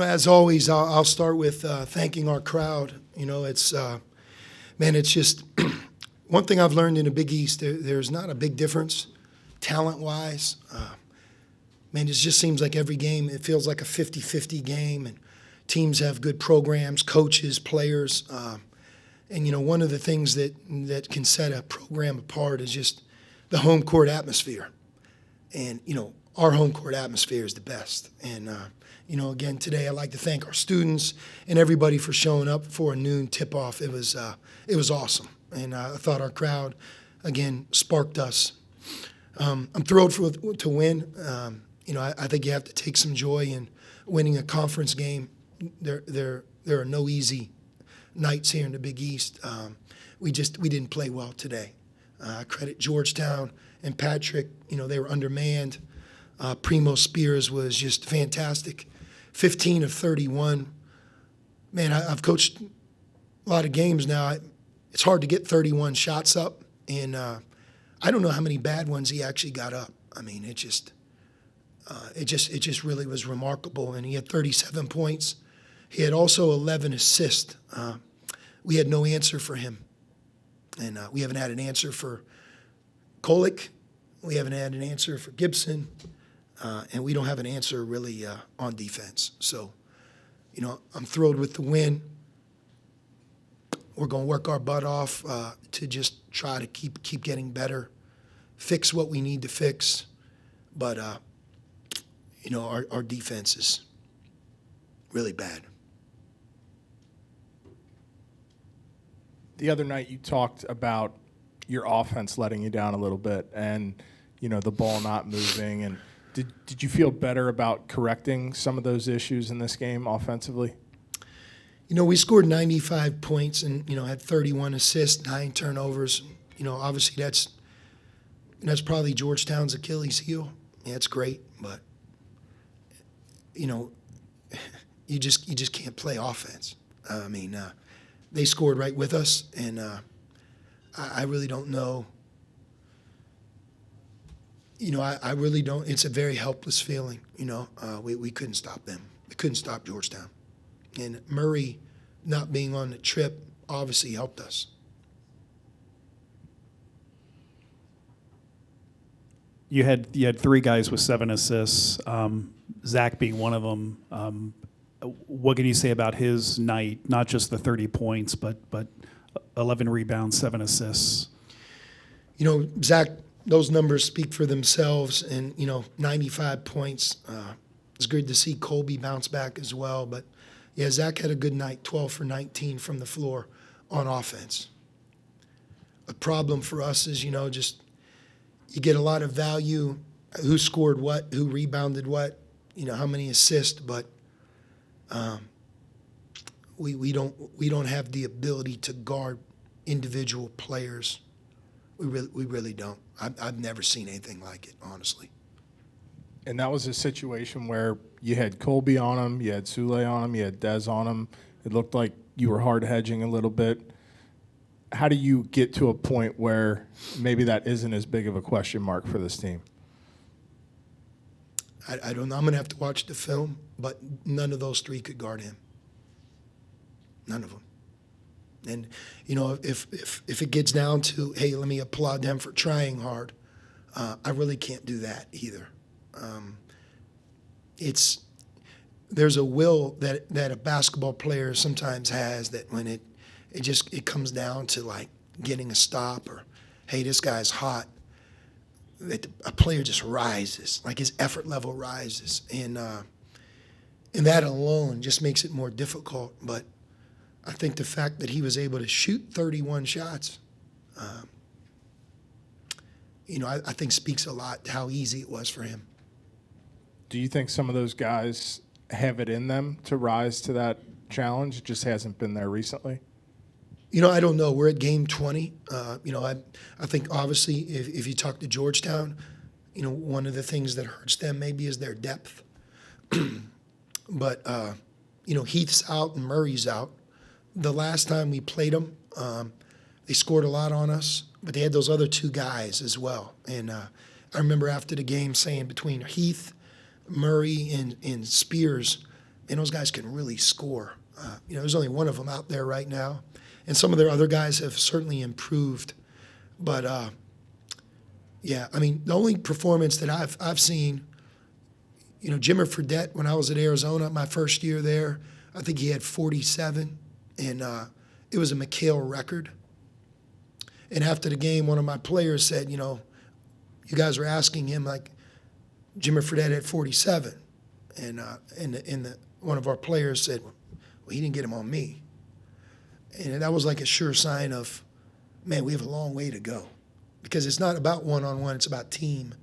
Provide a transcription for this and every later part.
As always, I'll start with thanking our crowd. It's it's just one thing I've learned in the Big East. There's not a big difference, talent-wise. It just seems like every game it feels like a 50-50 game, and teams have good programs, coaches, players, and one of the things that can set a program apart is just the home court atmosphere, and our home court atmosphere is the best. And again, today I'd like to thank our students and everybody for showing up for a noon tip-off. It was awesome, and I thought our crowd, again, sparked us. I'm thrilled to win. I think you have to take some joy in winning a conference game. There are no easy nights here in the Big East. We didn't play well today. I credit Georgetown and Patrick. They were undermanned. Primo Spears was just fantastic. 15 of 31. Man, I've coached a lot of games now. It's hard to get 31 shots up, and I don't know how many bad ones he actually got up. It just really was remarkable. And he had 37 points. He had also 11 assists. We had no answer for him, and we haven't had an answer for Kolick. We haven't had an answer for Gibson. And we don't have an answer really on defense. So, I'm thrilled with the win. We're going to work our butt off to just try to keep getting better, fix what we need to fix. But, our defense is really bad. The other night you talked about your offense letting you down a little bit and, the ball not moving. And Did you feel better about correcting some of those issues in this game offensively? We scored 95 points and, had 31 assists, 9 turnovers. Obviously that's probably Georgetown's Achilles heel. Yeah, it's great, but, you just can't play offense. They scored right with us, and I really don't know. I really don't. It's a very helpless feeling. We couldn't stop them. We couldn't stop Georgetown. And Murray not being on the trip obviously helped us. You had 3 guys with 7 assists, Zach being one of them. What can you say about his night? Not just the 30 points, but 11 rebounds, 7 assists. Zach, those numbers speak for themselves, and 95 points. It's good to see Colby bounce back as well. But yeah, Zach had a good night, 12 for 19 from the floor on offense. A problem for us is just you get a lot of value, who scored what, who rebounded what, how many assists, but we don't have the ability to guard individual players. We really don't. I've never seen anything like it, honestly. And that was a situation where you had Colby on him, you had Sule on him, you had Dez on him. It looked like you were hard hedging a little bit. How do you get to a point where maybe that isn't as big of a question mark for this team? I don't know. I'm going to have to watch the film, but none of those 3 could guard him. None of them. And, if it gets down to, hey, let me applaud them for trying hard, I really can't do that either. There's a will that a basketball player sometimes has that when it comes down to, like, getting a stop or, hey, this guy's hot, that a player just rises, like his effort level rises. And that alone just makes it more difficult. But I think the fact that he was able to shoot 31 shots, I think speaks a lot to how easy it was for him. Do you think some of those guys have it in them to rise to that challenge? It just hasn't been there recently? I don't know. We're at game 20. I think obviously if you talk to Georgetown, one of the things that hurts them maybe is their depth. But, Heath's out and Murray's out. The last time we played them, they scored a lot on us, but they had those other 2 guys as well. And I remember after the game saying between Heath, Murray, and Spears, and those guys can really score. There's only one of them out there right now, and some of their other guys have certainly improved. But yeah, I mean, the only performance that I've seen, Jimmer Fredette, when I was at Arizona, my first year there, I think he had 47, and it was a McHale record. And after the game, one of my players said, you guys were asking him, like, Jimmer Fredette had 47. And one of our players said, well, he didn't get him on me. And that was like a sure sign of, man, we have a long way to go. Because it's not about one-on-one, it's about team.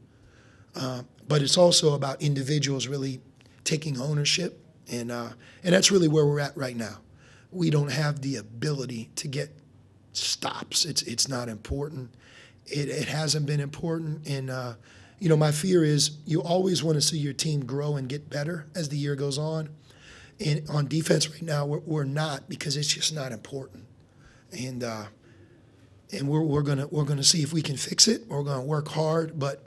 But it's also about individuals really taking ownership. And that's really where we're at right now. We don't have the ability to get stops. It's not important. It hasn't been important. And, my fear is you always want to see your team grow and get better as the year goes on. And on defense right now, we're not, because it's just not important. And we're gonna see if we can fix it. We're gonna work hard, but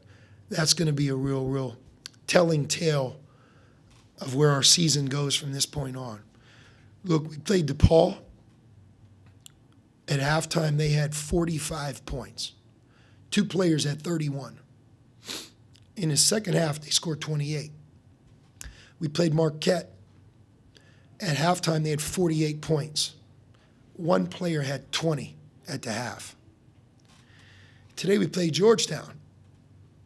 that's gonna be a real telling tale of where our season goes from this point on. Look, we played DePaul. At halftime, they had 45 points. 2 players had 31. In the second half, they scored 28. We played Marquette. At halftime, they had 48 points. 1 player had 20 at the half. Today, we played Georgetown,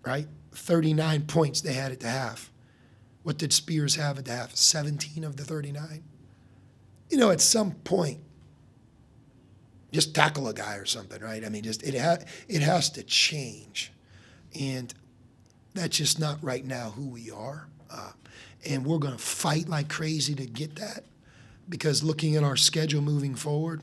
right? 39 points they had at the half. What did Spears have at the half? 17 of the 39? At some point, just tackle a guy or something, right? I mean, it has to change. And that's just not right now who we are. And we're going to fight like crazy to get that, because looking at our schedule moving forward,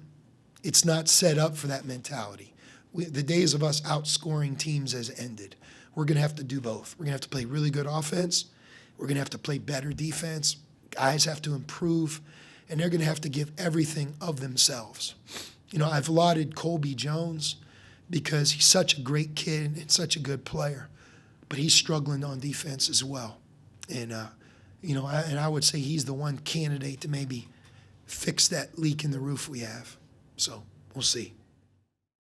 it's not set up for that mentality. The days of us outscoring teams has ended. We're going to have to do both. We're going to have to play really good offense. We're going to have to play better defense. Guys have to improve, and they're going to have to give everything of themselves. I've lauded Colby Jones because he's such a great kid and such a good player, but he's struggling on defense as well. And, I would say he's the one candidate to maybe fix that leak in the roof we have. So we'll see.